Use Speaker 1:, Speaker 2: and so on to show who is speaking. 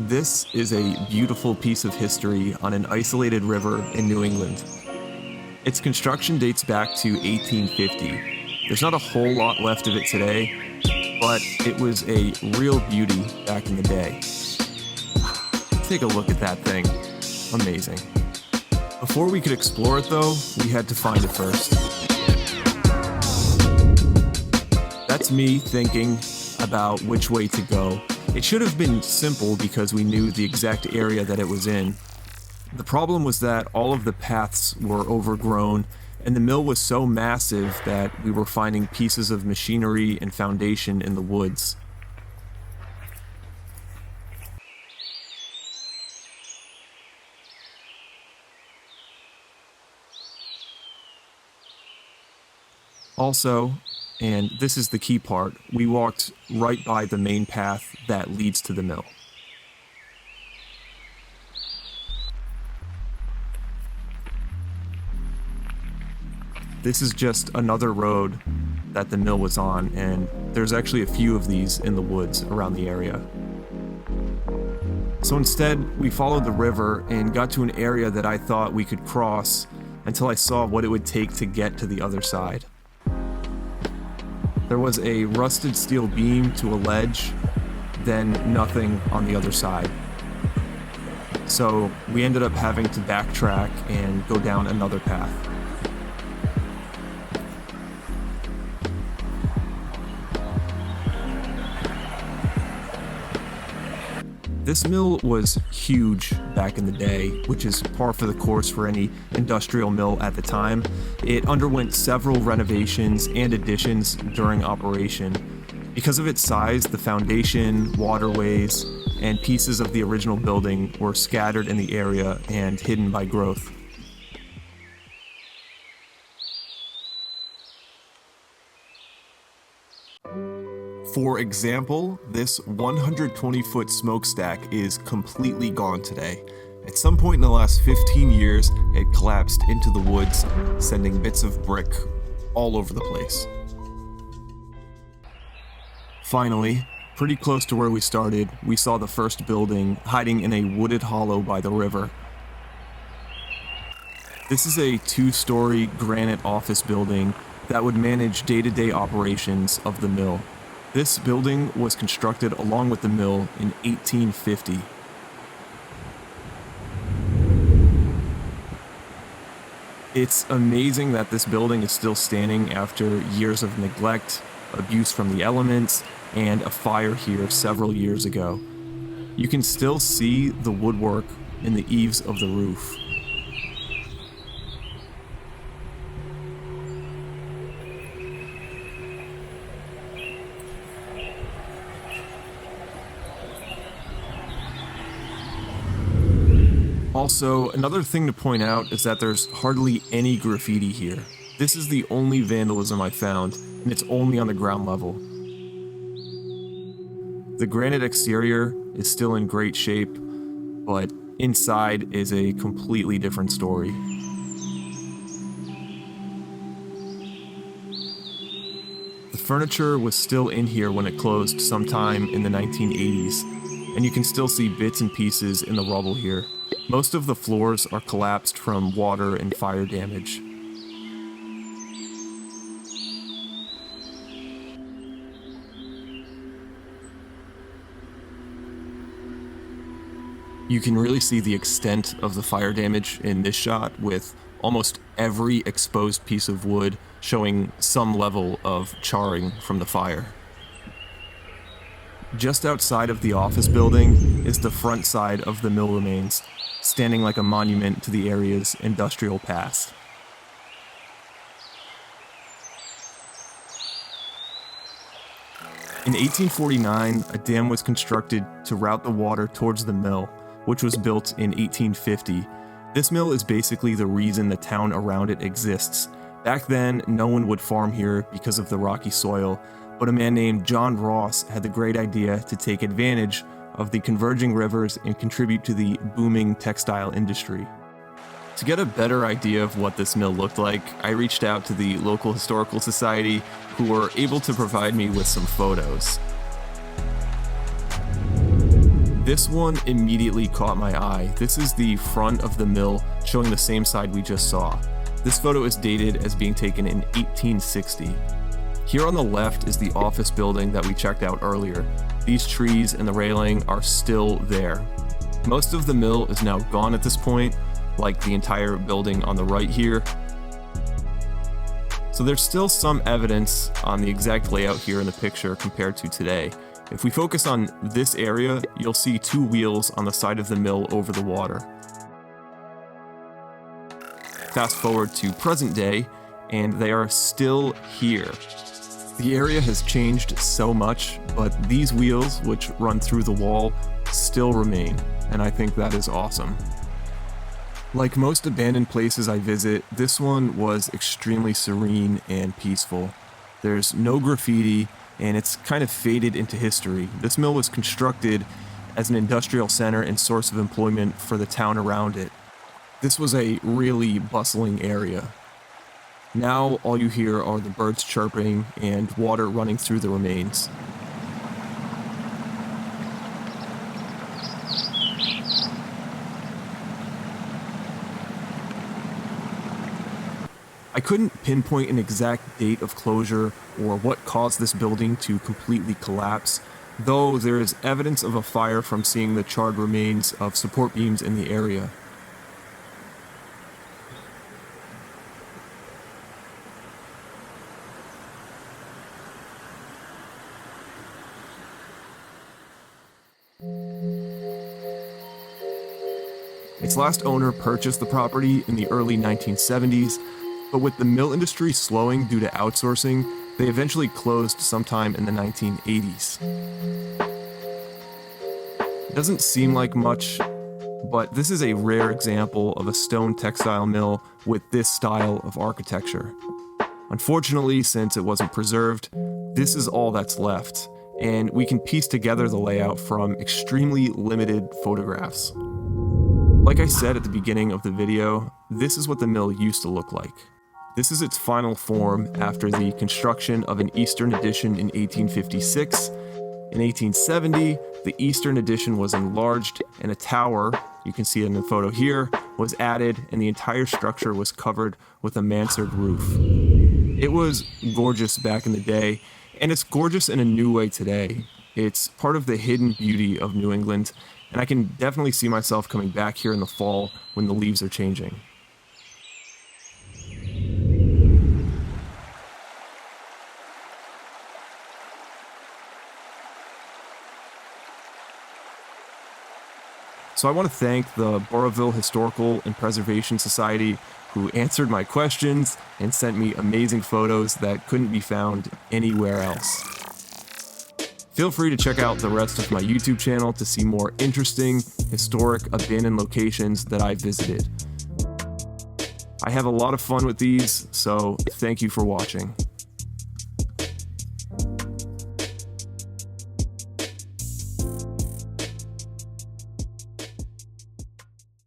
Speaker 1: This is a beautiful piece of history on an isolated river in New England. Its construction dates back to 1850. There's not a whole lot left of it today, but it was a real beauty back in the day. Take a look at that thing. Amazing. Before we could explore it though, we had to find it first. That's me thinking about which way to go. It should have been simple because we knew the exact area that it was in. The problem was that all of the paths were overgrown, and the mill was so massive that we were finding pieces of machinery and foundation in the woods. Also, and this is the key part, we walked right by the main path that leads to the mill. This is just another road that the mill was on, and there's actually a few of these in the woods around the area. So instead, we followed the river and got to an area that I thought we could cross until I saw what it would take to get to the other side. There was a rusted steel beam to a ledge, then nothing on the other side. So we ended up having to backtrack and go down another path. This mill was huge back in the day, which is par for the course for any industrial mill at the time. It underwent several renovations and additions during operation. Because of its size, the foundation, waterways, and pieces of the original building were scattered in the area and hidden by growth. For example, this 120-foot smokestack is completely gone today. At some point in the last 15 years, it collapsed into the woods, sending bits of brick all over the place. Finally, pretty close to where we started, we saw the first building hiding in a wooded hollow by the river. This is a 2-story granite office building that would manage day-to-day operations of the mill. This building was constructed along with the mill in 1850. It's amazing that this building is still standing after years of neglect, abuse from the elements, and a fire here several years ago. You can still see the woodwork in the eaves of the roof. Also, another thing to point out is that there's hardly any graffiti here. This is the only vandalism I found, and it's only on the ground level. The granite exterior is still in great shape, but inside is a completely different story. The furniture was still in here when it closed sometime in the 1980s, and you can still see bits and pieces in the rubble here. Most of the floors are collapsed from water and fire damage. You can really see the extent of the fire damage in this shot, with almost every exposed piece of wood showing some level of charring from the fire. Just outside of the office building is the front side of the mill remains, standing like a monument to the area's industrial past. In 1849, a dam was constructed to route the water towards the mill, which was built in 1850. This mill is basically the reason the town around it exists. Back then, no one would farm here because of the rocky soil, but a man named John Ross had the great idea to take advantage of the converging rivers and contribute to the booming textile industry. To get a better idea of what this mill looked like, I reached out to the local historical society, who were able to provide me with some photos. This one immediately caught my eye. This is the front of the mill showing the same side we just saw. This photo is dated as being taken in 1860. Here on the left is the office building that we checked out earlier. These trees and the railing are still there. Most of the mill is now gone at this point, like the entire building on the right here. So there's still some evidence on the exact layout here in the picture compared to today. If we focus on this area, you'll see two wheels on the side of the mill over the water. Fast forward to present day, and they are still here. The area has changed so much, but these wheels, which run through the wall, still remain, and I think that is awesome. Like most abandoned places I visit, this one was extremely serene and peaceful. There's no graffiti, and it's kind of faded into history. This mill was constructed as an industrial center and source of employment for the town around it. This was a really bustling area. Now all you hear are the birds chirping and water running through the remains. I couldn't pinpoint an exact date of closure or what caused this building to completely collapse, though there is evidence of a fire from seeing the charred remains of support beams in the area. Its last owner purchased the property in the early 1970s, but with the mill industry slowing due to outsourcing, they eventually closed sometime in the 1980s. It doesn't seem like much, but this is a rare example of a stone textile mill with this style of architecture. Unfortunately, since it wasn't preserved, this is all that's left, and we can piece together the layout from extremely limited photographs. Like I said at the beginning of the video, this is what the mill used to look like. This is its final form after the construction of an eastern addition in 1856. In 1870, the eastern addition was enlarged and a tower, you can see it in the photo here, was added, and the entire structure was covered with a mansard roof. It was gorgeous back in the day, and it's gorgeous in a new way today. It's part of the hidden beauty of New England, and I can definitely see myself coming back here in the fall when the leaves are changing. So I want to thank the Burrillville Historical and Preservation Society, who answered my questions and sent me amazing photos that couldn't be found anywhere else. Feel free to check out the rest of my YouTube channel to see more interesting, historic, abandoned locations that I visited. I have a lot of fun with these, so thank you for watching.